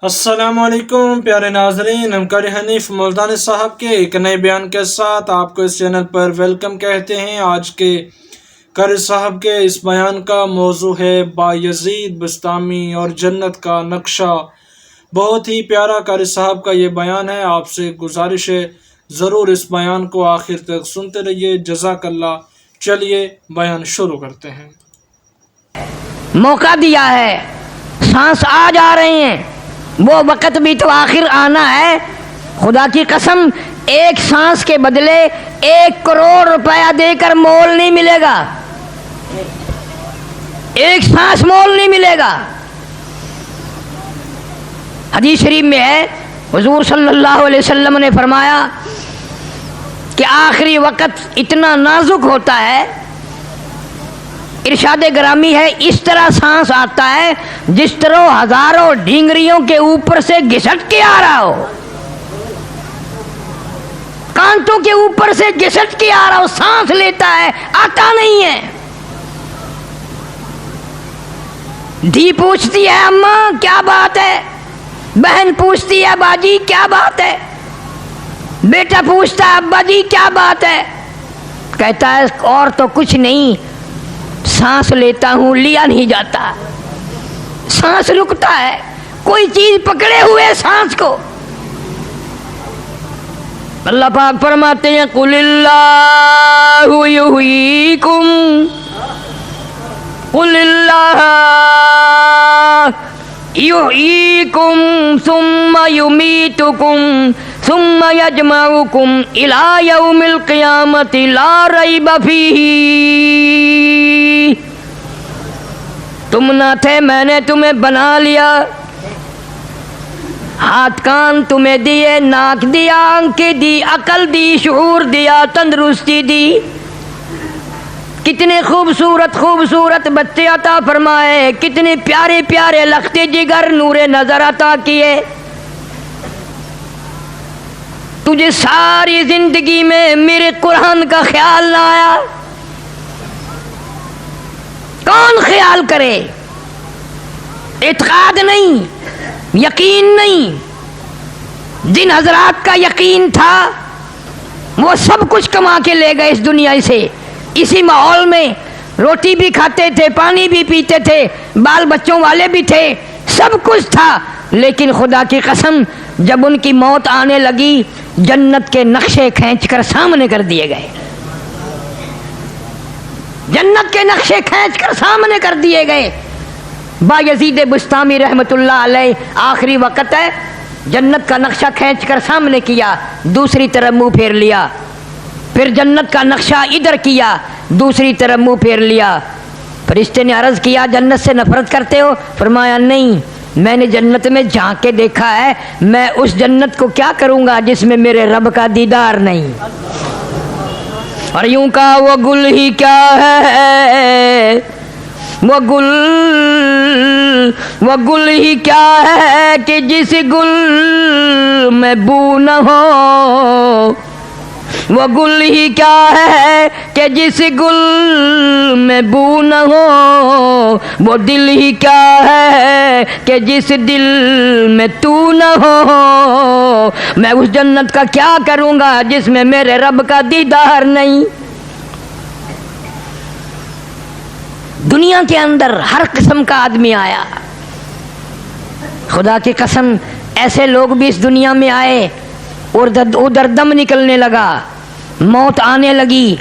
السلام علیکم پیارے ناظرین، ہم قاری حنیف ملتانی صاحب کے ایک نئے بیان کے ساتھ آپ کو اس چینل پر ویلکم کہتے ہیں۔ آج کے قاری صاحب کے اس بیان کا موضوع ہے بایزید بسطامی اور جنت کا نقشہ۔ بہت ہی پیارا قاری صاحب کا یہ بیان ہے، آپ سے گزارش ہے ضرور اس بیان کو آخر تک سنتے رہیے، جزاک اللہ۔ چلیے بیان شروع کرتے ہیں۔ موقع دیا ہے، سانس آ جا رہے ہیں، وہ وقت بھی تو آخر آنا ہے۔ خدا کی قسم، ایک سانس کے بدلے 1 کروڑ روپیہ دے کر مول نہیں ملے گا، ایک سانس مول نہیں ملے گا۔ حدیث شریف میں ہے، حضور صلی اللہ علیہ وسلم نے فرمایا کہ آخری وقت اتنا نازک ہوتا ہے، ارشاد گرامی ہے، اس طرح سانس آتا ہے جس طرح ہزاروں ڈھینگریوں کے اوپر سے گھسٹ کے آ رہا ہو، کانٹوں کے اوپر سے گھسٹ کے آ رہا ہو، سانس لیتا ہے، آتا نہیں ہے۔ دھی پوچھتی ہے اماں کیا بات ہے، بہن پوچھتی ہے باجی کیا بات ہے، بیٹا پوچھتا ہے ابا جی کیا بات ہے، کہتا ہے اور تو کچھ نہیں، سانس لیتا ہوں لیا نہیں جاتا، سانس رکتا ہے، کوئی چیز پکڑے ہوئے سانس کو۔ اللہ پاک فرماتے ہیں قل اللہ یحییکم، قل اللہ یحییکم ثم یمیتکم ثم یجمعکم الی یوم القیامۃ لا ریب فیہ۔ تم نہ تھے، میں نے تمہیں بنا لیا، ہاتھ کان تمہیں دیے، ناک دیا، آنکھیں دی، عقل دی، شعور دیا، تندرستی دی، کتنے خوبصورت خوبصورت بچے عطا فرمائے، کتنے پیارے پیارے لخت جگر نور نظر عطا کیے۔ تجھے ساری زندگی میں میرے قرآن کا خیال نہ آیا، کون خیال کرے؟ اعتقاد نہیں، یقین نہیں۔ جن حضرات کا یقین تھا وہ سب کچھ کما کے لے گئے اس دنیا سے، اسی ماحول میں روٹی بھی کھاتے تھے، پانی بھی پیتے تھے، بال بچوں والے بھی تھے، سب کچھ تھا، لیکن خدا کی قسم جب ان کی موت آنے لگی جنت کے نقشے کھینچ کر سامنے کر دیے گئے، جنت کے نقشے کھینچ کر سامنے کر دیے گئے۔ بایزید بسطامی رحمت اللہ علیہ، آخری وقت ہے، جنت کا نقشہ کھینچ کر سامنے کیا، دوسری طرف منہ پھیر لیا، پھر جنت کا نقشہ ادھر کیا، دوسری طرف منہ پھیر لیا۔ فرشتے نے عرض کیا جنت سے نفرت کرتے ہو؟ فرمایا نہیں، میں نے جنت میں جھانک کے دیکھا ہے، میں اس جنت کو کیا کروں گا جس میں میرے رب کا دیدار نہیں۔ اور یوں کہا وہ گل ہی کیا ہے، وہ گل ہی کیا ہے کہ جس گل میں بو نہ ہو، وہ گل ہی کیا ہے کہ جس گل میں بو نہ ہو، وہ دل ہی کیا ہے کہ جس دل میں تو نہ ہو، میں اس جنت کا کیا کروں گا جس میں میرے رب کا دیدار نہیں۔ دنیا کے اندر ہر قسم کا آدمی آیا، خدا کی قسم ایسے لوگ بھی اس دنیا میں آئے، اور ادھر دم نکلنے لگا، موت آنے لگی،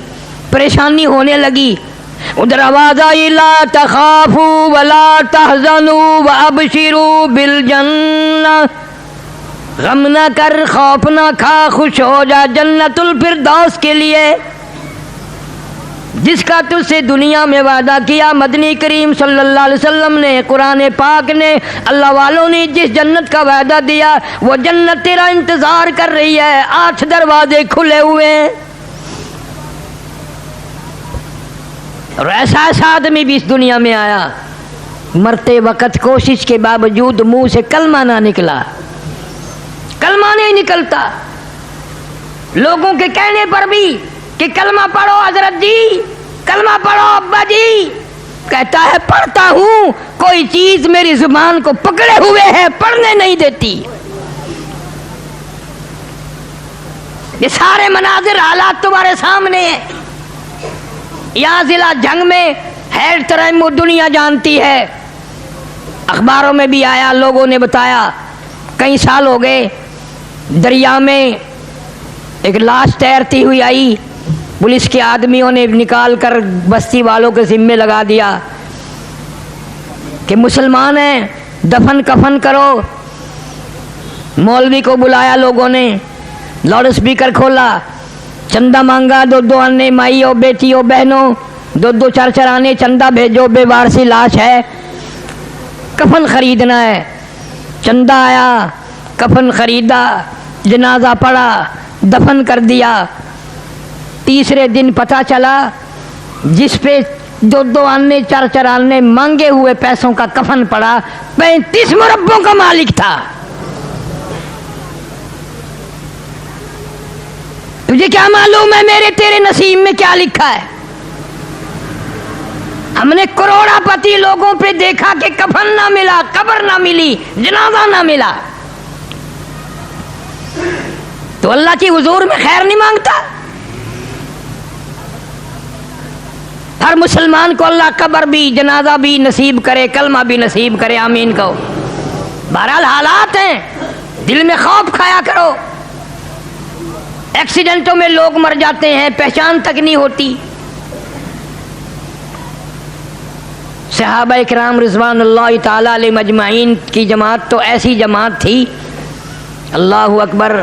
پریشانی ہونے لگی، ادھر آواز آئی لا تخافوا ولا تحزنوا وابشروا بالجنہ، غم نہ کر، خوف نہ کھا، خوش ہو جا جنت الفردوس کے لیے جس کا تجھ سے دنیا میں وعدہ کیا۔ مدنی کریم صلی اللہ علیہ وسلم نے، قرآن پاک نے، اللہ والوں نے جس جنت کا وعدہ دیا وہ جنت تیرا انتظار کر رہی ہے، 8 دروازے کھلے ہوئے ہیں۔ اور ایسا آدمی بھی اس دنیا میں آیا، مرتے وقت کوشش کے باوجود منہ سے کلمہ نہ نکلا، کلمہ نہیں نکلتا، لوگوں کے کہنے پر بھی کہ کلمہ پڑھو حضرت جی، کلمہ پڑھو ابا جی، کہتا ہے پڑھتا ہوں، کوئی چیز میری زبان کو پکڑے ہوئے ہے، پڑھنے نہیں دیتی۔ یہ سارے مناظر حالات تمہارے سامنے ہیں۔ یہاں ضلع جنگ میں ہیڈ ترمیم دنیا جانتی ہے، اخباروں میں بھی آیا، لوگوں نے بتایا، کئی سال ہو گئے، دریا میں ایک لاش تیرتی ہوئی آئی، پولیس کے آدمیوں نے نکال کر بستی والوں کے ذمے لگا دیا کہ مسلمان ہیں، دفن کفن کرو۔ مولوی کو بلایا لوگوں نے، لاؤڈ اسپیکر کھولا، چندہ مانگا، 2 آنے، مائیوں بیٹیوں بہنوں، 2 4 آنے چندہ بھیجو، بے وارسی لاش ہے، کفن خریدنا ہے۔ چندہ آیا، کفن خریدا، جنازہ پڑا، دفن کر دیا۔ تیسرے دن پتہ چلا جس پہ 2 آنے 4 آنے مانگے ہوئے پیسوں کا کفن پڑا 35 مربوں کا مالک تھا۔ تجھے کیا معلوم ہے میرے تیرے نصیب میں کیا لکھا ہے؟ ہم نے کروڑا پتی لوگوں پہ دیکھا کہ کفن نہ ملا، قبر نہ ملی، جنازہ نہ ملا، تو اللہ کی حضور میں خیر نہیں مانگتا؟ ہر مسلمان کو اللہ قبر بھی، جنازہ بھی نصیب کرے، کلمہ بھی نصیب کرے، آمین کہو۔ بہرحال حالات ہیں، دل میں خوف کھایا کرو۔ ایکسیڈنٹوں میں لوگ مر جاتے ہیں، پہچان تک نہیں ہوتی۔ صحابہ کرام رضوان اللہ تعالی علیہ مجمعین کی جماعت تو ایسی جماعت تھی، اللہ اکبر۔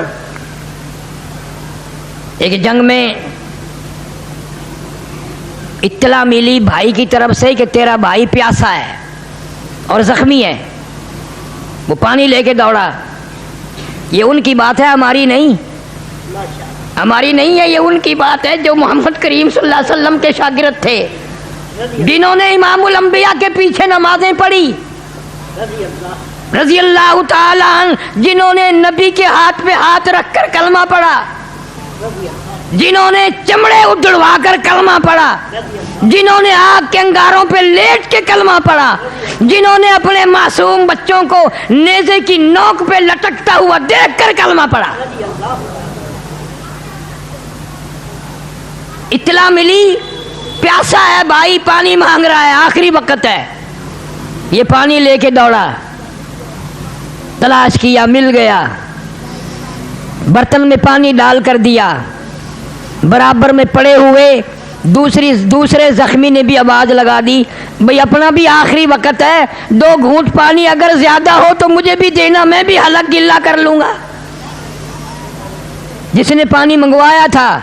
ایک جنگ میں اطلاع ملی بھائی کی طرف سے کہ تیرا بھائی پیاسا ہے اور زخمی ہے، وہ پانی لے کے دوڑا۔ یہ ان کی بات ہے، ہماری نہیں، ہماری نہیں ہے، یہ ان کی بات ہے جو محمد کریم صلی اللہ علیہ وسلم کے شاگرد تھے، جنہوں نے امام الانبیاء کے پیچھے نمازیں پڑھی، رضی اللہ تعالی عنہ، جنہوں نے نبی کے ہاتھ پہ ہاتھ رکھ کر کلمہ پڑھا، جنہوں نے چمڑے اڑوا کر کلمہ پڑھا، جنہوں نے آگ کے انگاروں پہ لیٹ کے کلمہ پڑھا، جنہوں نے اپنے معصوم بچوں کو نیزے کی نوک پہ لٹکتا ہوا دیکھ کر کلمہ پڑھا۔ اطلاع ملی پیاسا ہے بھائی، پانی مانگ رہا ہے، آخری وقت ہے، یہ پانی لے کے دوڑا، تلاش کیا، مل گیا، برتن میں پانی ڈال کر دیا، برابر میں پڑے ہوئے دوسرے زخمی نے بھی آواز لگا دی، بھئی اپنا بھی آخری وقت ہے، 2 گھونٹ پانی اگر زیادہ ہو تو مجھے بھی دینا، میں بھی حلق گلا کر لوں گا۔ جس نے پانی منگوایا تھا،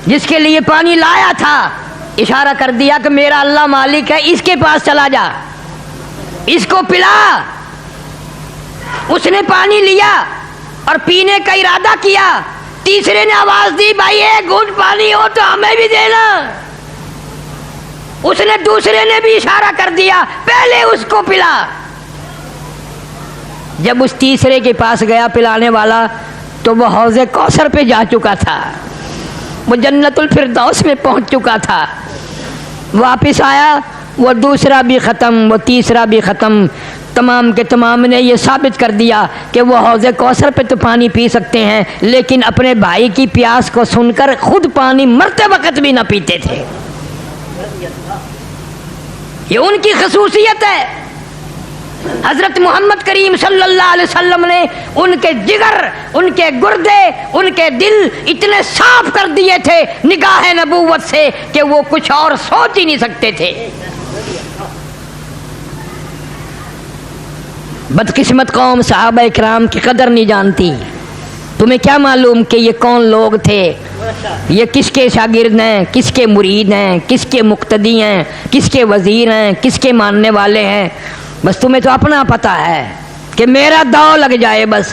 جس کے لیے پانی لایا تھا، اشارہ کر دیا کہ میرا اللہ مالک ہے، اس کے پاس چلا جا، اس کو پلا۔ اس نے پانی لیا اور پینے کا ارادہ کیا، تیسرے نے آواز دی، بھائی 1 گھونٹ پانی ہو تو ہمیں بھی دینا۔ اس نے دوسرے نے بھی اشارہ کر دیا، پہلے اس کو پلا۔ جب اس تیسرے کے پاس گیا پلانے والا تو وہ حوض کوثر پہ جا چکا تھا، وہ جنت الفردوس میں پہنچ چکا تھا۔ واپس آیا، وہ دوسرا بھی ختم، وہ تیسرا بھی ختم، تمام کے تمام نے یہ ثابت کر دیا کہ وہ حوض کوثر پہ تو پانی پی سکتے ہیں، لیکن اپنے بھائی کی پیاس کو سن کر خود پانی مرتے وقت بھی نہ پیتے تھے۔ یہ ان کی خصوصیت ہے۔ حضرت محمد کریم صلی اللہ علیہ وسلم نے ان کے جگر، ان کے گردے، ان کے دل اتنے صاف کر دیے تھے نگاہ نبوت سے کہ وہ کچھ اور سوچ ہی نہیں سکتے تھے۔ بدقسمت قوم صحابہ کرام کی قدر نہیں جانتی۔ تمہیں کیا معلوم کہ یہ کون لوگ تھے، یہ کس کے شاگرد ہیں، کس کے مرید ہیں، کس کے مقتدی ہیں، کس کے وزیر ہیں، کس کے ماننے والے ہیں؟ بس تمہیں تو اپنا پتہ ہے کہ میرا داؤ لگ جائے بس۔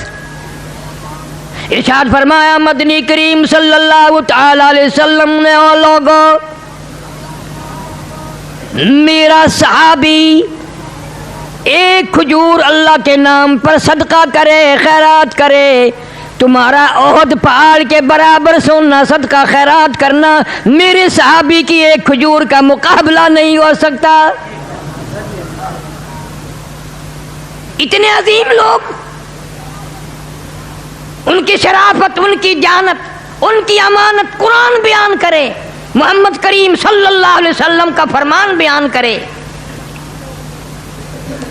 ارشاد فرمایا مدنی کریم صلی اللہ تعالی علیہ وسلم نے، او لوگوں، میرا صحابی 1 کھجور اللہ کے نام پر صدقہ کرے، خیرات کرے، تمہارا احد پہاڑ کے برابر سونا صدقہ خیرات کرنا میرے صحابی کی 1 کھجور کا مقابلہ نہیں ہو سکتا۔ اتنے عظیم لوگ، ان کی شرافت، ان کی جانت، ان کی امانت قرآن بیان کرے، محمد کریم صلی اللہ علیہ وسلم کا فرمان بیان کرے۔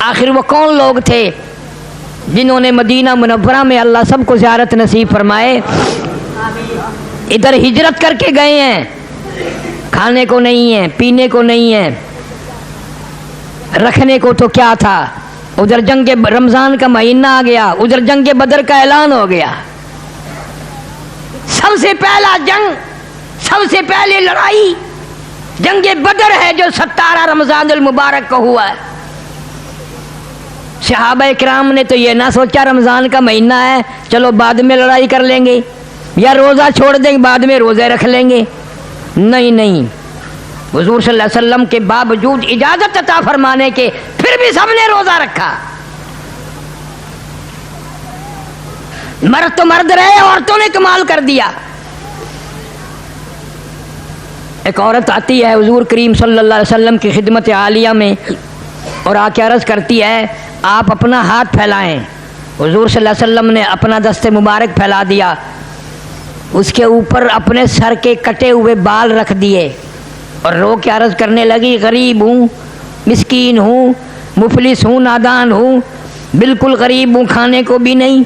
آخر وہ کون لوگ تھے جنہوں نے مدینہ منورہ میں، اللہ سب کو زیارت نصیب فرمائے، ادھر ہجرت کر کے گئے ہیں، کھانے کو نہیں ہے، پینے کو نہیں ہے، رکھنے کو تو کیا تھا، ادھر جنگ رمضان کا مہینہ آ گیا، ادھر جنگ بدر کا اعلان ہو گیا، سب سے پہلا جنگ، سب سے پہلے لڑائی جنگ بدر ہے جو 17 رمضان المبارک کو ہوا ہے۔ صحابہ کرام نے تو یہ نہ سوچا رمضان کا مہینہ ہے چلو بعد میں لڑائی کر لیں گے، یا روزہ چھوڑ دیں گے بعد میں روزے رکھ لیں گے، نہیں نہیں، حضور صلی اللہ علیہ وسلم کے باوجود اجازت عطا فرمانے کے پھر بھی سب نے روزہ رکھا۔ مرد تو مرد رہے، عورتوں نے کمال کر دیا۔ ایک عورت آتی ہے حضور کریم صلی اللہ علیہ وسلم کی خدمت عالیہ میں اور آ کے عرض کرتی ہے آپ اپنا ہاتھ پھیلائیں۔ حضور صلی اللہ علیہ وسلم نے اپنا دست مبارک پھیلا دیا، اس کے اوپر اپنے سر کے کٹے ہوئے بال رکھ دیے اور رو کے عرض کرنے لگی غریب ہوں، مسکین ہوں، مفلس ہوں، نادان ہوں، بالکل غریب ہوں، کھانے کو بھی نہیں۔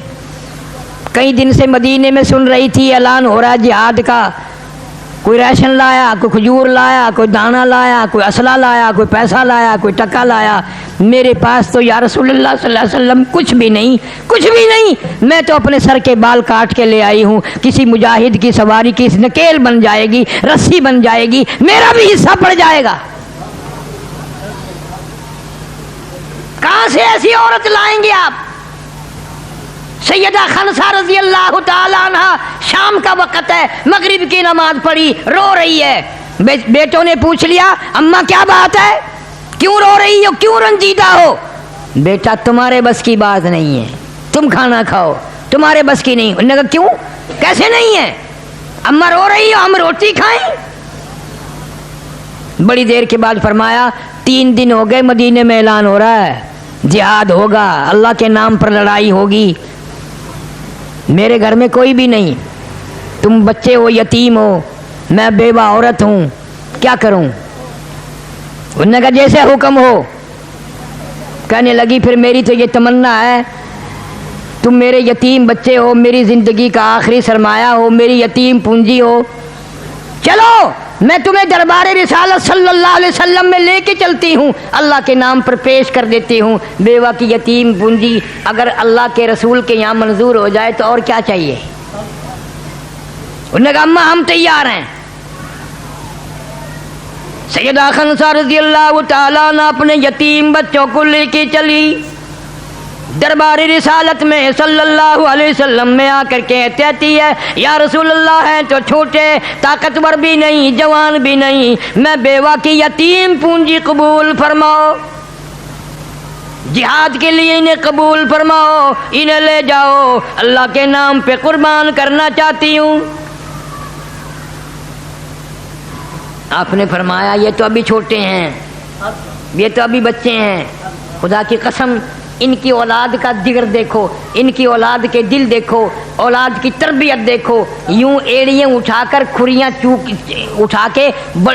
کئی دن سے مدینے میں سن رہی تھی اعلان ہو رہا ہے جہاد کا، کوئی ریشن لایا، کوئی کھجور لایا، کوئی دانہ لایا، کوئی اسلحہ لایا، کوئی پیسہ لایا، کوئی ٹکا لایا، میرے پاس تو یا رسول اللہ صلی اللہ علیہ وسلم کچھ بھی نہیں، کچھ بھی نہیں، میں تو اپنے سر کے بال کاٹ کے لے آئی ہوں، کسی مجاہد کی سواری کی نکیل بن جائے گی، رسی بن جائے گی، میرا بھی حصہ پڑ جائے گا۔ کہاں سے ایسی عورت لائیں گے آپ؟ سیدہ خنسہ رضی اللہ تعالی عنہ، شام کا وقت ہے، مغرب کی نماز پڑھی، رو رہی ہے۔ بیٹوں نے پوچھ لیا اماں کیا بات ہے، کیوں رو رہی ہو، کیوں رنجیدہ ہو؟ بیٹا تمہارے بس کی بات نہیں ہے، تم کھانا کھاؤ، تمہارے بس کی نہیں۔ انہوں نے کہا کیوں، کیسے نہیں ہے؟ اماں رو رہی ہو، ہم روٹی کھائیں؟ بڑی دیر کے بعد فرمایا 3 دن ہو گئے مدینے میں اعلان ہو رہا ہے جہاد ہوگا، اللہ کے نام پر لڑائی ہوگی، میرے گھر میں کوئی بھی نہیں، تم بچے ہو، یتیم ہو، میں بیوہ عورت ہوں، کیا کروں؟ انہوں نے کہا جیسے حکم ہو۔ کہنے لگی پھر میری تو یہ تمنا ہے تم میرے یتیم بچے ہو، میری زندگی کا آخری سرمایہ ہو، میری یتیم پونجی ہو، چلو میں تمہیں دربار رسالت صلی اللہ علیہ وسلم میں لے کے چلتی ہوں، اللہ کے نام پر پیش کر دیتی ہوں، بیوہ کی یتیم پونجی اگر اللہ کے رسول کے یہاں منظور ہو جائے تو اور کیا چاہیے؟ انہوں نے کہا اماں ہم تیار ہیں۔ سیدہ خنسہ رضی اللہ تعالیٰ عنہ اپنے یتیم بچوں کو لے کے چلی دربار رسالت میں صلی اللہ علیہ وسلم میں آ کر کے کہتی ہے یا رسول اللہ ہے تو چھوٹے، طاقتور بھی نہیں، جوان بھی نہیں، میں بیوہ کی یتیم پونجی قبول فرماؤ، جہاد کے لیے انہیں قبول فرماؤ، انہیں لے جاؤ، اللہ کے نام پہ قربان کرنا چاہتی ہوں۔ آپ نے فرمایا یہ تو ابھی چھوٹے ہیں، یہ تو ابھی بچے ہیں، خدا کی قسم ان کی اولاد کا جگر دیکھو، ان کی اولاد کے دل دیکھو، اولاد کی تربیت دیکھو، یوں ایڑیاں اٹھا کر کھریاں اٹھا کے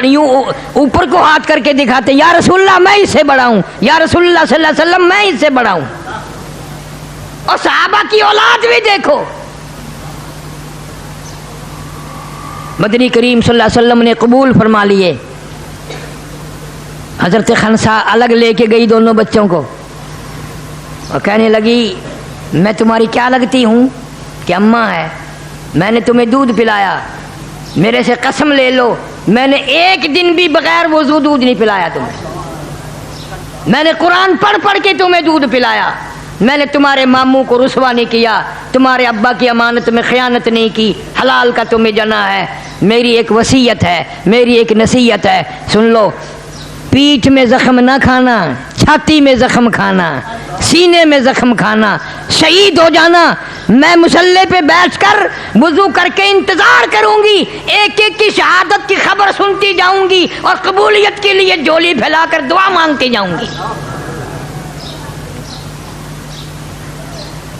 یوں اوپر کو ہاتھ کر کے دکھاتے یا رسول اللہ میں اس سے بڑا ہوں، یا رسول اللہ صلی اللہ علیہ وسلم میں اس سے بڑا ہوں۔ اور صحابہ کی اولاد بھی دیکھو، مدنی کریم صلی اللہ علیہ وسلم نے قبول فرما لیے۔ حضرت خنسہ الگ لے کے گئی دونوں بچوں کو اور کہنے لگی میں تمہاری کیا لگتی ہوں کہ اماں ہے، میں نے تمہیں دودھ پلایا، میرے سے قسم لے لو میں نے ایک دن بھی بغیر وضو دودھ نہیں پلایا تمہیں، میں نے قرآن پڑھ پڑھ کے تمہیں دودھ پلایا، میں نے تمہارے ماموں کو رسوا نہیں کیا، تمہارے ابا کی امانت میں خیانت نہیں کی، حلال کا تمہیں جنا ہے، میری ایک وصیت ہے، میری ایک نصیحت ہے، سن لو، پیٹھ میں زخم نہ کھانا، چھاتی میں زخم کھانا، سینے میں زخم کھانا، شہید ہو جانا، میں مصلی پہ بیٹھ کر وضو کر کے انتظار کروں گی، ایک ایک کی شہادت کی خبر سنتی جاؤں گی اور قبولیت کے لیے جھولی پھیلا کر دعا مانگتی جاؤں گی۔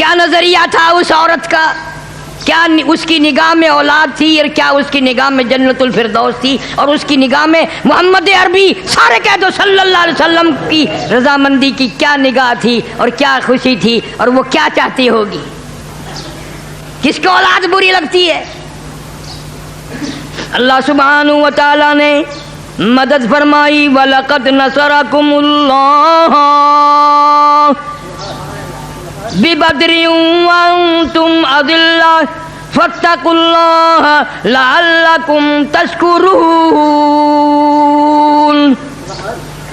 کیا نظریہ تھا اس عورت کا، کیا اس کی نگاہ میں اولاد تھی، اور کیا اس کی نگاہ میں جنت الفردوس تھی، اور اس کی نگاہ میں محمد عربی سارے کہہ دو صلی اللہ علیہ وسلم کی رضامندی کی کیا نگاہ تھی اور کیا خوشی تھی، اور وہ کیا چاہتی ہوگی؟ کس کو اولاد بری لگتی ہے؟ اللہ سبحانہ و تعالی نے مدد فرمائی، وَلَقَدْ نَصَرَكُمُ اللَّهُ بِبَدْرٍ وَأَنْتُمْ أَذِلَّةٌ فَاتَّقُوا اللَّهَ لَعَلَّكُمْ تَشْكُرُونَ۔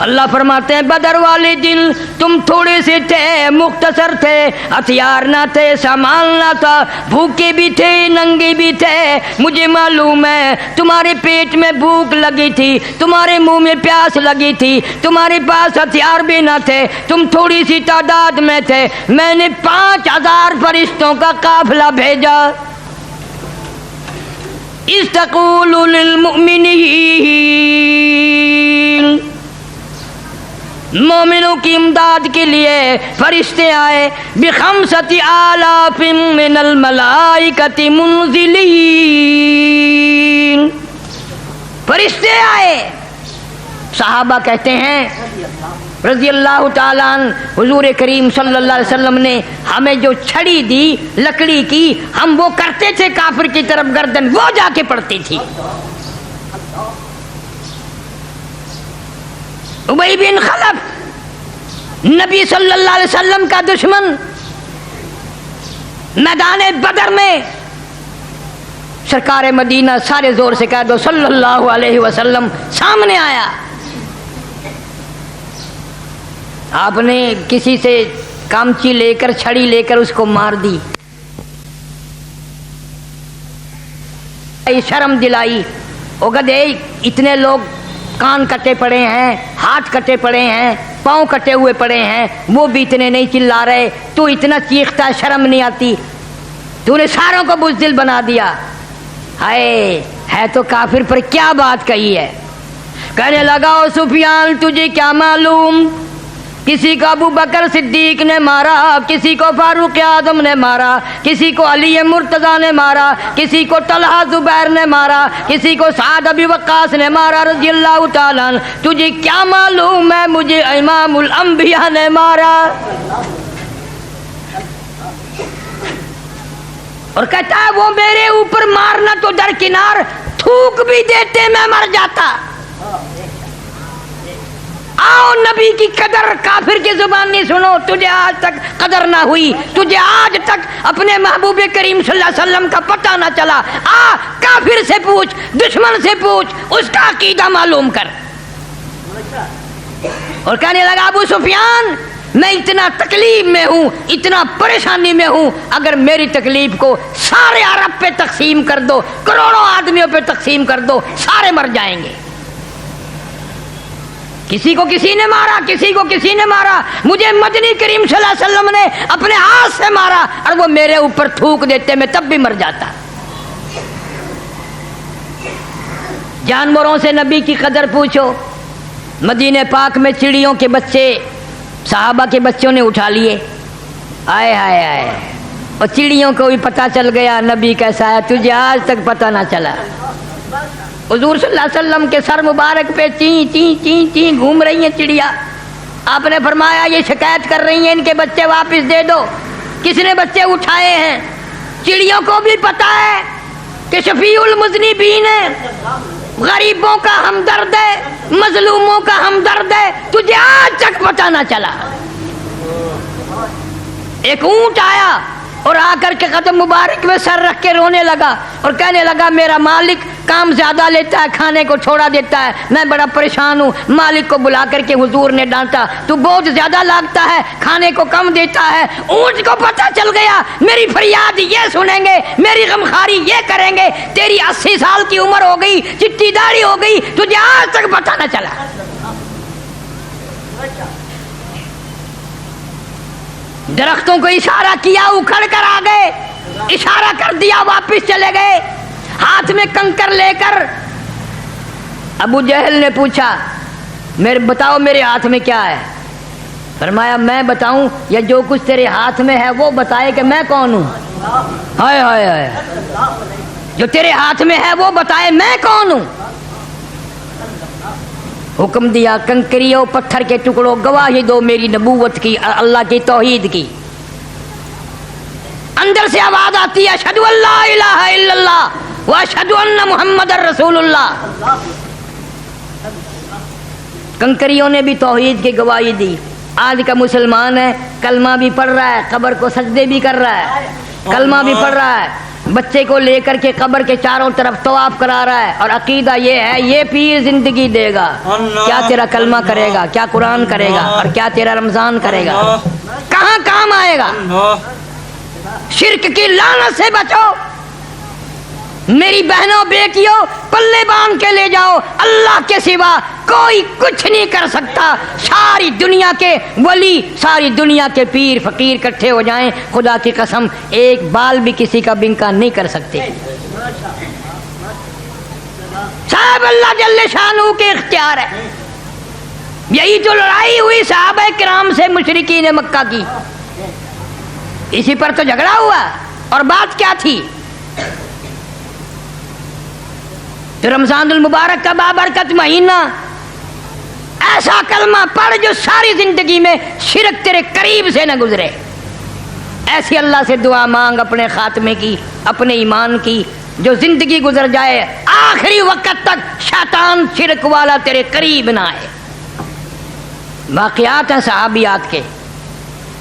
اللہ فرماتے ہیں بدر والے دن تم تھوڑے سے تھے، مختصر تھے، ہتھیار نہ تھے، سامان نہ تھا، بھوکے بھی تھے، ننگے بھی تھے، مجھے معلوم ہے تمہارے پیٹ میں بھوک لگی تھی، تمہارے منہ میں پیاس لگی تھی، تمہارے پاس ہتھیار بھی نہ تھے، تم تھوڑی سی تعداد میں تھے، میں نے 5000 فرشتوں کا قافلہ بھیجا۔ اذ تقول للمؤمنین، مومنوں کی امداد کے لیے فرشتے آئے، بخمسۃ آلاف من الملائکۃ منزلین، فرشتے آئے۔ صحابہ کہتے ہیں رضی اللہ تعالیٰ عنہ، حضور کریم صلی اللہ علیہ وسلم نے ہمیں جو چھڑی دی لکڑی کی، ہم وہ کرتے تھے کافر کی طرف گردن، وہ جا کے پڑتی تھی۔ ابی بن خلف نبی صلی اللہ علیہ وسلم کا دشمن، میدان بدر میں سرکار مدینہ سارے زور سے کہہ دو صلی اللہ علیہ وسلم سامنے آیا۔ آپ نے کسی سے کامچی لے کر چھڑی لے کر اس کو مار دی، شرم دلائی، او گدھے اتنے لوگ کان کٹے پڑے ہیں، ہاتھ کٹے پڑے ہیں، پاؤں کٹے ہوئے پڑے ہیں، وہ بھی اتنے نہیں چلا رہے، تو اتنا چیختا ہے، شرم نہیں آتی؟ تو نے ساروں کو بزدل بنا دیا۔ ہائے، ہے تو کافر پر کیا بات کہی ہے؟ کہنے لگا او سفیان تجھے کیا معلوم، کسی کو ابو بکر صدیق نے مارا، کسی کو فاروق اعظم نے مارا، کسی کو علی مرتضیٰ نے مارا، کسی کو طلحہ زبیر نے مارا، کسی کو سعد ابی وقاص نے مارا رضی اللہ تعالیٰ عنہ، تجھے کیا معلوم ہے مجھے امام الانبیاء نے مارا؟ اور کہتا ہے وہ میرے اوپر مارنا تو درکنار، تھوک بھی دیتے میں مر جاتا۔ آؤ نبی کی قدر کافر کی زبان نہیں سنو، تجھے آج تک قدر نہ ہوئی، تجھے آج تک اپنے محبوب کریم صلی اللہ علیہ وسلم کا پتہ نہ چلا، آ کافر سے پوچھ، دشمن سے پوچھ، اس کا عقیدہ معلوم کر۔ اور کہنے لگا ابو سفیان میں اتنا تکلیف میں ہوں، اتنا پریشانی میں ہوں، اگر میری تکلیف کو سارے عرب پہ تقسیم کر دو، کروڑوں آدمیوں پہ تقسیم کر دو، سارے مر جائیں گے۔ کسی کو کسی نے مارا، کسی کو کسی نے مارا، مجھے مدنی کریم صلی اللہ علیہ وسلم نے اپنے ہاتھ سے مارا، اور وہ میرے اوپر تھوک دیتے میں تب بھی مر جاتا۔ جانوروں سے نبی کی قدر پوچھو۔ مدینہ پاک میں چڑیوں کے بچے صحابہ کے بچوں نے اٹھا لیے، آئے آئے آئے، اور چڑیوں کو بھی پتہ چل گیا نبی کیسا ہے، تجھے آج تک پتہ نہ چلا۔ حضور صلی اللہ علیہ وسلم کے سر مبارک پہ چین چین چین چین گھوم رہی ہیں چڑیا۔ آپ نے فرمایا یہ شکایت کر رہی ہیں ان کے بچے واپس دے دو، کس نے بچے اٹھائے ہیں؟ چڑیوں کو بھی پتا ہے کہ شفیع المذنبین ہے، غریبوں کا ہمدرد ہے، مظلوموں کا ہمدرد ہے، تجھے آج تک پتہ نہ چلا۔ ایک اونٹ آیا اور آ کر کے قدم مبارک میں سر رکھ کے رونے لگا اور کہنے لگا میرا مالک کام زیادہ لیتا ہے، کھانے کو چھوڑا دیتا ہے، میں بڑا پریشان ہوں۔ مالک کو بلا کر کے حضور نے ڈانٹا، تو بوجھ زیادہ لگتا ہے، کھانے کو کم دیتا ہے۔ اونٹ کو پتہ چل گیا میری فریاد یہ سنیں گے، میری غمخواری یہ کریں گے، تیری 80 سال کی عمر ہو گئی، چٹی داڑھی ہو گئی، تجھے آج تک پتہ نہ چلا۔ درختوں کو اشارہ کیا، اکھڑ کر آ گئے، اشارہ کر دیا واپس چلے گئے، ہاتھ میں کنکر لے کر۔ ابو جہل نے پوچھا بتاؤ میرے ہاتھ میں کیا ہے؟ فرمایا میں بتاؤں یا جو کچھ تیرے ہاتھ میں ہے وہ بتائے کہ میں کون ہوں؟ ہائے ہائے ہائے، جو تیرے ہاتھ میں ہے وہ بتائے میں کون ہوں؟ حکم دیا کنکریوں پتھر کے ٹکڑوں گواہی دو میری نبوت کی، اللہ کی توحید کی۔ اندر سے آواز آتی ہے اشہدو ان لا الہ الا اللہ واشہدو ان محمد رسول اللہ۔ کنکریوں نے بھی توحید کی گواہی دی۔ آج کا مسلمان ہے کلمہ بھی پڑھ رہا ہے، قبر کو سجدے بھی کر رہا ہے، کلمہ بھی پڑھ رہا ہے، بچے کو لے کر کے قبر کے چاروں طرف طواف کرا رہا ہے، اور عقیدہ یہ ہے یہ پیر زندگی دے گا۔ کیا تیرا کلمہ کرے گا، کیا قرآن کرے گا، اور کیا تیرا رمضان کرے گا؟ کہاں کام آئے گا؟ شرک کی لعنت سے بچو میری بہنوں بیٹیوں، پلے باندھ کے لے جاؤ، اللہ کے سوا کوئی کچھ نہیں کر سکتا۔ ساری دنیا کے ولی، ساری دنیا کے پیر فقیر اکٹھے ہو جائیں، خدا کی قسم ایک بال بھی کسی کا بنکا نہیں کر سکتے۔ صاحب اللہ جل شانہ کے اختیار ہے۔ یہی تو لڑائی ہوئی صحابہ کرام سے مشرکین مکہ کی، اسی پر تو جھگڑا ہوا۔ اور بات کیا تھی؟ رمضان المبارک کا بابرکت مہینہ، ایسا کلمہ پڑھ جو ساری زندگی میں شرک تیرے قریب سے نہ گزرے۔ ایسی اللہ سے دعا مانگ اپنے خاتمے کی، اپنے ایمان کی، جو زندگی گزر جائے آخری وقت تک شیطان شرک والا تیرے قریب نہ آئے۔ واقعات ہیں صحابیات کے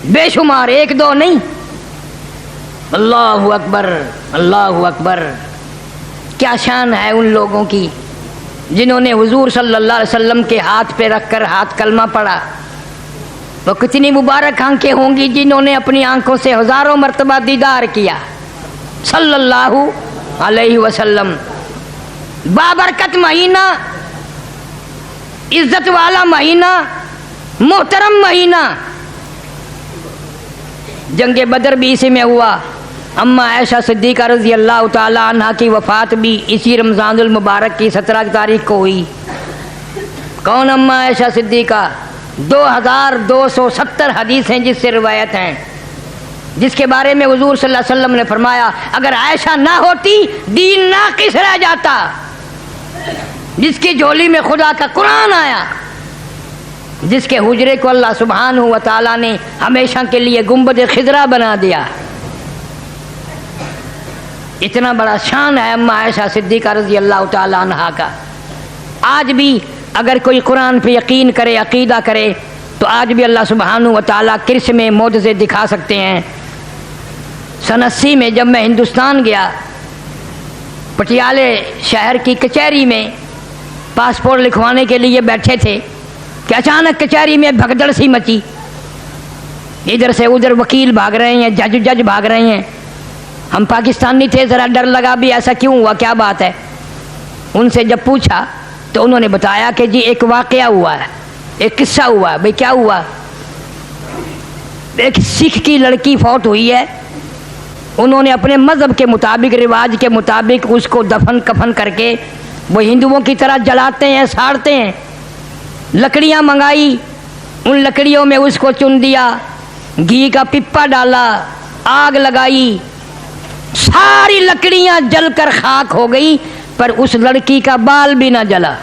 بے شمار، ایک دو نہیں۔ اللہ اکبر، اللہ اکبر، کیا شان ہے ان لوگوں کی جنہوں نے حضور صلی اللہ علیہ وسلم کے ہاتھ پہ رکھ کر ہاتھ کلمہ پڑھا۔ وہ کتنی مبارک آنکھیں ہوں گی جنہوں نے اپنی آنکھوں سے ہزاروں مرتبہ دیدار کیا صلی اللہ علیہ وسلم۔ بابرکت مہینہ، عزت والا مہینہ، محترم مہینہ۔ جنگ بدر بھی اسی میں ہوا۔ اما عائشہ صدیقہ رضی اللہ تعالی عنہ کی وفات بھی اسی رمضان المبارک کی 17 تاریخ کو ہوئی۔ کون اما عائشہ صدیقہ؟ 2270 حدیث ہیں جس سے روایت ہیں، جس کے بارے میں حضور صلی اللہ علیہ وسلم نے فرمایا اگر عائشہ نہ ہوتی دین ناقص رہ جاتا۔ جس کی جھولی میں خدا کا قرآن آیا، جس کے حجرے کو اللہ سبحانہ و تعالیٰ نے ہمیشہ کے لیے گنبد خضرا بنا دیا۔ اتنا بڑا شان ہے اما عائشہ صدیقہ رضی اللہ تعالیٰ عنہا کا۔ آج بھی اگر کوئی قرآن پہ یقین کرے، عقیدہ کرے، تو آج بھی اللہ سبحانہ و تعالیٰ کرس میں معجزے دکھا سکتے ہیں۔ سن 80 میں جب میں ہندوستان گیا، پٹیالے شہر کی کچہری میں پاسپورٹ لکھوانے کے لیے بیٹھے تھے کہ اچانک کچہری میں بھگدڑ سی مچی۔ ادھر سے ادھر وکیل بھاگ رہے ہیں، جج بھاگ رہے ہیں۔ ہم پاکستانی تھے، ذرا ڈر لگا بھی ایسا کیوں ہوا، کیا بات ہے؟ ان سے جب پوچھا تو انہوں نے بتایا کہ جی ایک واقعہ ہوا ہے، ایک قصہ ہوا ہے۔ بھئی کیا ہوا؟ ایک سکھ کی لڑکی فوت ہوئی ہے، انہوں نے اپنے مذہب کے مطابق، رواج کے مطابق اس کو دفن کفن کر کے وہ ہندوؤں کی طرح جلاتے ہیں، ساڑتے ہیں۔ لکڑیاں منگائی، ان لکڑیوں میں اس کو چن دیا، گھی کا پپا ڈالا، آگ لگائی، ساری لکڑیاں جل کر خاک ہو گئی، پر اس لڑکی کا بال بھی نہ جلا۔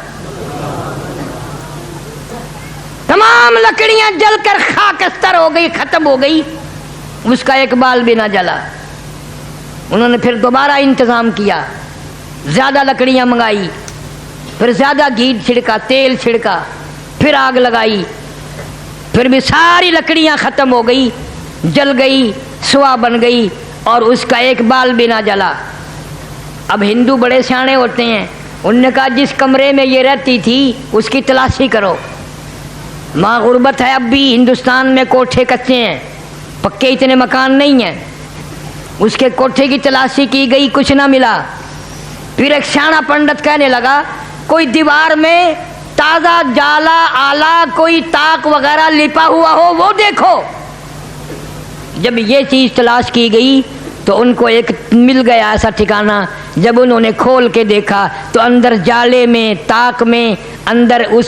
تمام لکڑیاں جل کر خاکستر ہو گئی، ختم ہو گئی، اس کا ایک بال بھی نہ جلا۔ انہوں نے پھر دوبارہ انتظام کیا، زیادہ لکڑیاں منگائی، پھر زیادہ گھی چھڑکا، تیل چھڑکا، پھر آگ لگائی، پھر بھی ساری لکڑیاں ختم ہو گئی، جل گئی، سوا بن گئی، اور اس کا ایک بال بھی نہ جلا۔ اب ہندو بڑے سیانے ہوتے ہیں، انہوں نے کہا جس کمرے میں یہ رہتی تھی اس کی تلاشی کرو۔ ماں غربت ہے، اب بھی ہندوستان میں کوٹھے کچے ہیں، پکے اتنے مکان نہیں ہیں۔ اس کے کوٹھے کی تلاشی کی گئی، کچھ نہ ملا۔ پھر ایک سیاڑا پنڈت کہنے لگا کوئی دیوار میں تازہ جالا آلہ، کوئی تاک وغیرہ لپا ہوا ہو وہ دیکھو۔ جب یہ چیز تلاش کی گئی تو ان کو ایک مل گیا ایسا ٹھکانہ۔ جب انہوں نے کھول کے دیکھا تو اندر جالے میں، تاک میں، اندر اس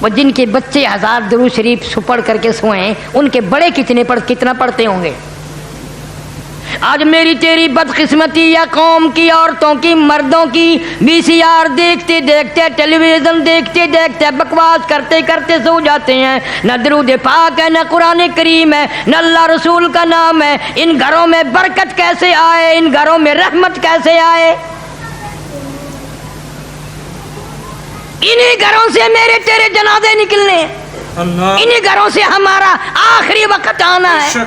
وہ جن کے بچے 1000 درود شریف پڑھ کر کے سوئیں، ان کے بڑے کتنا پڑھتے ہوں گے؟ آج میری تیری بدقسمتی یا قوم کی عورتوں کی مردوں کی VCR دیکھتے دیکھتے، ٹیلی ویژن دیکھتے دیکھتے، بکواس کرتے کرتے سو جاتے ہیں۔ نہ درود پاک ہے، نہ قرآن کریم ہے، نہ اللہ رسول کا نام ہے۔ ان گھروں میں برکت کیسے آئے؟ ان گھروں میں رحمت کیسے آئے؟ انہی گھروں سے میرے تیرے جنازے نکلنے، انہی گھروں سے ہمارا آخری وقت آنا ہے۔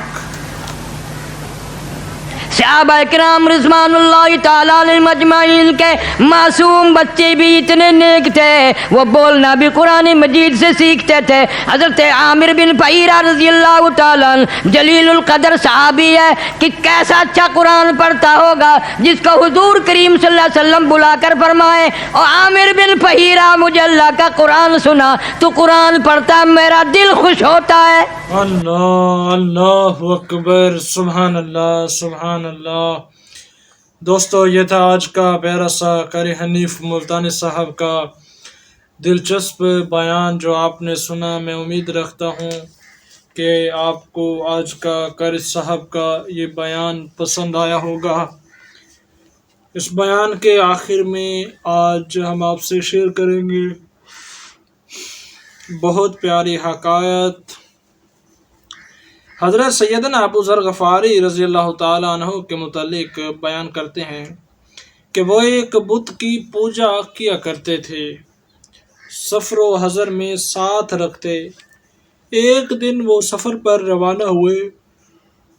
صحابہ کرام رضوان اللہ تعالیٰ علیہم اجمعین کے معصوم بچے بھی اتنے نیک تھے، وہ بولنا بھی قرآن مجید سے سیکھتے تھے۔ حضرت عامر بن فہیرہ رضی اللہ تعالیٰ عنہ جلیل القدر صحابی ہے کہ کیسا اچھا قرآن پڑھتا ہوگا، جس کو حضور کریم صلی اللہ علیہ وسلم بلا کر فرمائے، اور عامر بن فہیرہ مجھے اللہ کا قرآن سنا، تو قرآن پڑھتا میرا دل خوش ہوتا ہے۔ اللہ اللہ اکبر، سبحان اللہ سبحان اللہ۔ دوستو، یہ تھا آج کا پیارا سا قاری حنیف ملتانی صاحب کا دلچسپ بیان جو آپ نے سنا۔ میں امید رکھتا ہوں کہ آپ کو آج کا قاری صاحب کا یہ بیان پسند آیا ہوگا۔ اس بیان کے آخر میں آج ہم آپ سے شیئر کریں گے بہت پیاری حکایت۔ حضرت سیدنا ابو ذر غفاری رضی اللہ تعالیٰ عنہ کے متعلق بیان کرتے ہیں کہ وہ ایک بت کی پوجا کیا کرتے تھے، سفر و حضر میں ساتھ رکھتے۔ ایک دن وہ سفر پر روانہ ہوئے،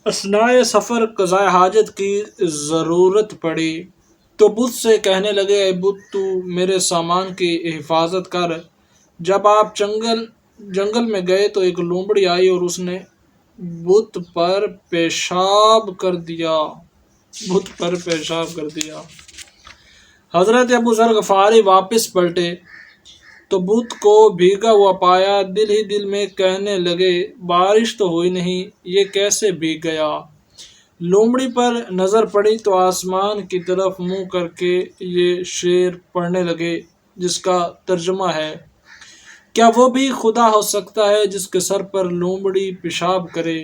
اثناء سفر قضاء حاجت کی ضرورت پڑی تو بت سے کہنے لگے، اے بت، تو میرے سامان کی حفاظت کر۔ جب آپ جنگل میں گئے تو ایک لومڑی آئی اور اس نے بت پر پیشاب کر دیا۔ حضرت ابو ذر غفاری واپس پلٹے تو بت کو بھیگا ہوا پایا، دل ہی دل میں کہنے لگے، بارش تو ہوئی نہیں، یہ کیسے بھیگ گیا؟ لومڑی پر نظر پڑی تو آسمان کی طرف منہ کر کے یہ شعر پڑھنے لگے، جس کا ترجمہ ہے، کیا وہ بھی خدا ہو سکتا ہے جس کے سر پر لومڑی پیشاب کرے؟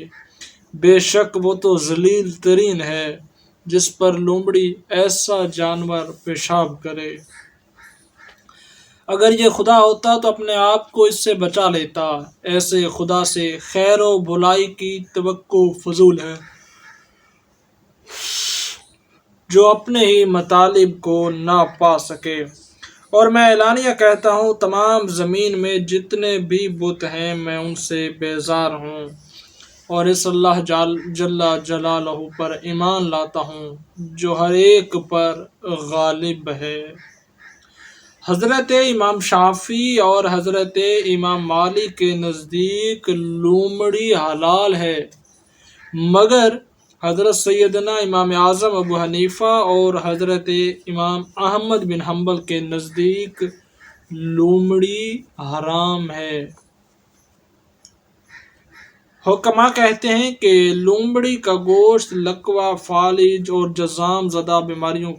بے شک وہ تو ذلیل ترین ہے جس پر لومڑی ایسا جانور پیشاب کرے۔ اگر یہ خدا ہوتا تو اپنے آپ کو اس سے بچا لیتا، ایسے خدا سے خیر و بھلائی کی توقع فضول ہے جو اپنے ہی مطالب کو نہ پا سکے۔ اور میں اعلانیہ کہتا ہوں، تمام زمین میں جتنے بھی بت ہیں میں ان سے بیزار ہوں، اور اس اللہ جل جلالہ پر ایمان لاتا ہوں جو ہر ایک پر غالب ہے۔ حضرت امام شافعی اور حضرت امام مالک کے نزدیک لومڑی حلال ہے، مگر حضرت سیدنا امام اعظم ابو حنیفہ اور حضرت امام احمد بن حنبل کے نزدیک لومڑی حرام ہے۔ حکما کہتے ہیں کہ لومڑی کا گوشت لکوہ، فالج اور جذام زدہ بیماروں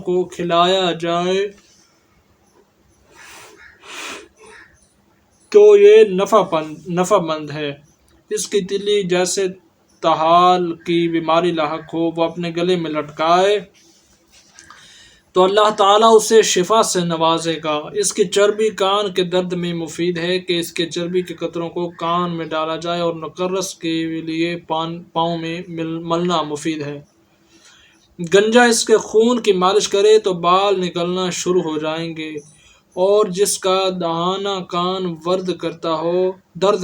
کو کھلایا جائے تو یہ نفع مند ہے۔ اس کی تلی جیسے تحال کی بیماری لاحق ہو، وہ اپنے گلے میں لٹکائے تو اللہ تعالیٰ اسے شفا سے نوازے گا۔ اس کی چربی کان کے درد میں مفید ہے کہ اس کے چربی کے قطروں کو کان میں ڈالا جائے، اور نقرس کے لیے پاؤں میں ملنا مفید ہے۔ گنجا اس کے خون کی مالش کرے تو بال نکلنا شروع ہو جائیں گے، اور جس کا دہانہ کان درد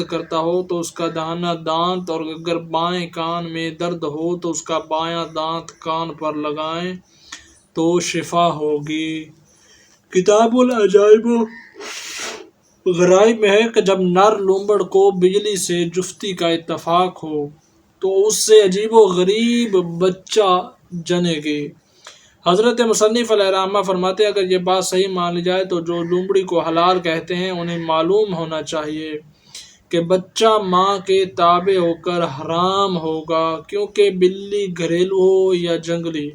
کرتا ہو تو اس کا دہانہ دانت، اور اگر بائیں کان میں درد ہو تو اس کا بایاں دانت کان پر لگائیں تو شفا ہوگی۔ کتاب العجائب و غرائب میں ہے کہ جب نر لومڑ کو بجلی سے جفتی کا اتفاق ہو تو اس سے عجیب و غریب بچہ جنے گی۔ حضرت مصنف علیہ الرحمہ فرماتے ہیں، اگر یہ بات صحیح مان لی جائے تو جو لومڑی کو حلال کہتے ہیں انہیں معلوم ہونا چاہیے کہ بچہ ماں کے تابع ہو کر حرام ہوگا، کیونکہ بلی گھریلو ہو یا جنگلی،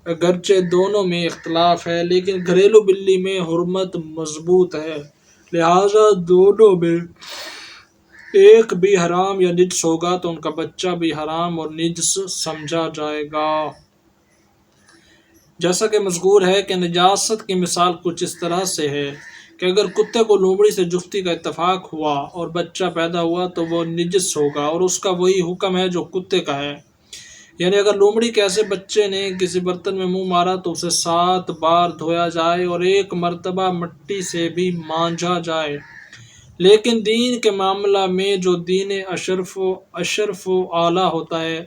اگرچہ دونوں میں اختلاف ہے لیکن گھریلو بلی میں حرمت مضبوط ہے، لہذا دونوں میں ایک بھی حرام یا نجس ہوگا تو ان کا بچہ بھی حرام اور نجس سمجھا جائے گا۔ جیسا کہ مذکور ہے کہ نجاست کی مثال کچھ اس طرح سے ہے کہ اگر کتے کو لومڑی سے جفتی کا اتفاق ہوا اور بچہ پیدا ہوا تو وہ نجس ہوگا، اور اس کا وہی حکم ہے جو کتے کا ہے۔ یعنی اگر لومڑی کے ایسے بچے نے کسی برتن میں منہ مارا تو اسے 7 بار دھویا جائے اور 1 مرتبہ مٹی سے بھی مانجا جائے، لیکن دین کے معاملہ میں جو دین اشرف و اعلیٰ ہوتا ہے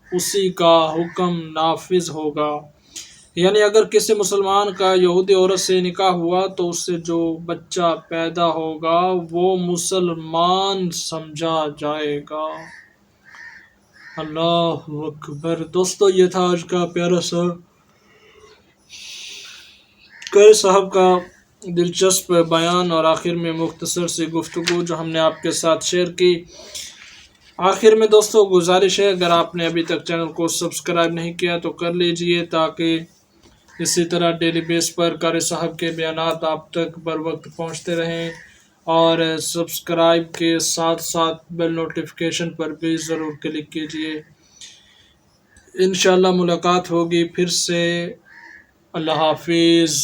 اسی کا حکم نافذ ہوگا۔ یعنی اگر کسی مسلمان کا یہودی عورت سے نکاح ہوا تو اس سے جو بچہ پیدا ہوگا وہ مسلمان سمجھا جائے گا۔ اللہ اکبر۔ دوستو یہ تھا آج کا پیارا سا قاری صاحب کا دلچسپ بیان اور آخر میں مختصر سی گفتگو جو ہم نے آپ کے ساتھ شیئر کی۔ آخر میں دوستو گزارش ہے، اگر آپ نے ابھی تک چینل کو سبسکرائب نہیں کیا تو کر لیجئے تاکہ اسی طرح ڈیلی بیس پر قاری صاحب کے بیانات آپ تک بر وقت پہنچتے رہیں، اور سبسکرائب کے ساتھ ساتھ بیل نوٹیفیکیشن پر بھی ضرور کلک کیجئے۔ انشاءاللہ ملاقات ہوگی پھر سے۔ اللہ حافظ۔